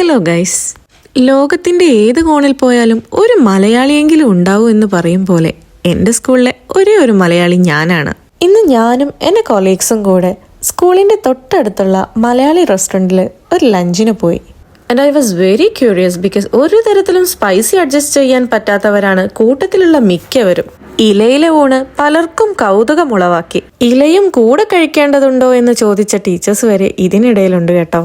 Hello guys, ലോകത്തിന്റെ ഏത് കോണിൽ പോയാലും ഒരു മലയാളിയെങ്കിലും ഉണ്ടാവും എന്ന് പറയും പോലെ എൻ്റെ സ്കൂളിലെ ഒരേ ഒരു മലയാളി ഞാനാണ്. ഇന്ന് ഞാനും എൻ്റെ കൊളീഗ്സും കൂടെ സ്കൂളിന്റെ തൊട്ടടുത്തുള്ള മലയാളി റെസ്റ്റോറൻറ്റിൽ ഒരു ലഞ്ചിന് പോയി. And I was very curious because ഒരു തരത്തിലും സ്പൈസി അഡ്ജസ്റ്റ് ചെയ്യാൻ പറ്റാത്തവരാണ് കൂട്ടത്തിലുള്ള മിക്കവരും. ഇലയിലെ ഊണ് പലർക്കും കൗതുകമുളവാക്കി. ഇലയും കൂടെ കഴിക്കേണ്ടതുണ്ടോ എന്ന് ചോദിച്ച ടീച്ചേഴ്സ് വരെ ഇതിനിടയിലുണ്ട് കേട്ടോ.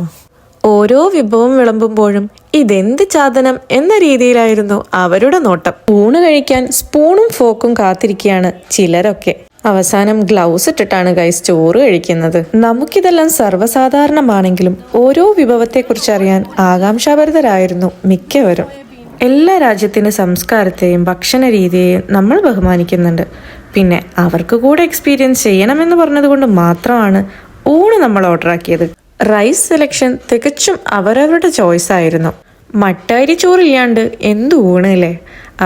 ഓരോ വിഭവം വിളമ്പുമ്പോഴും ഇതെന്ത് സാധനം എന്ന രീതിയിലായിരുന്നു അവരുടെ നോട്ടം. ഊണ് കഴിക്കാൻ സ്പൂണും ഫോക്കും കാത്തിരിക്കുകയാണ് ചിലരൊക്കെ. അവസാനം ഗ്ലൗസ് ഇട്ടിട്ടാണ് ഗൈസ് ചോറ് കഴിക്കുന്നത്. നമുക്കിതെല്ലാം സർവ്വസാധാരണമാണെങ്കിലും ഓരോ വിഭവത്തെക്കുറിച്ച് അറിയാൻ ആകാംക്ഷാഭരിതരായിരുന്നു മിക്കവരും. എല്ലാ രാജ്യത്തിന്റെ സംസ്കാരത്തെയും ഭക്ഷണ രീതിയെയും നമ്മൾ ബഹുമാനിക്കുന്നുണ്ട്. പിന്നെ അവർക്ക് കൂടെ എക്സ്പീരിയൻസ് ചെയ്യണമെന്ന് പറഞ്ഞതുകൊണ്ട് മാത്രമാണ് ഊണ് നമ്മൾ ഓർഡർ ആക്കിയത്. റൈസ് സെലക്ഷൻ തികച്ചും അവരവരുടെ ചോയ്സ് ആയിരുന്നു. മട്ടാരി ചോറില്ലാണ്ട് എന്ത് ഊണല്ലേ.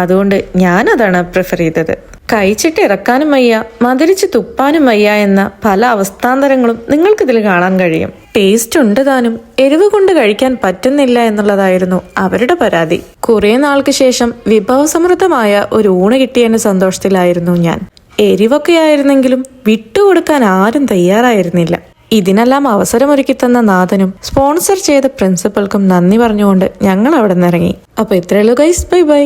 അതുകൊണ്ട് ഞാനതാണ് പ്രിഫർ ചെയ്തത്. കഴിച്ചിട്ട് ഇറക്കാനും വയ്യ, മധുരിച്ച് തുപ്പാനും വയ്യ എന്ന പല അവസ്ഥാന്തരങ്ങളും നിങ്ങൾക്കിതിൽ കാണാൻ കഴിയും. ടേസ്റ്റ് ഉണ്ട് താനും, എരിവ് കൊണ്ട് കഴിക്കാൻ പറ്റുന്നില്ല എന്നുള്ളതായിരുന്നു അവരുടെ പരാതി. കുറെ നാൾക്ക് ശേഷം വിഭവസമൃദ്ധമായ ഒരു ഊണ് കിട്ടിയതിന്റെ സന്തോഷത്തിലായിരുന്നു ഞാൻ. എരിവൊക്കെ ആയിരുന്നെങ്കിലും വിട്ടുകൊടുക്കാൻ ആരും തയ്യാറായിരുന്നില്ല. ഇതിനെല്ലാം അവസരമൊരുക്കി തന്ന നാഥനും സ്പോൺസർ ചെയ്ത പ്രിൻസിപ്പൽക്കും നന്ദി പറഞ്ഞുകൊണ്ട് ഞങ്ങൾ അവിടെ നിന്ന് ഇറങ്ങി. അപ്പൊ ഇത്രയുള്ളൂ ഗൈസ്, ബൈ ബൈ.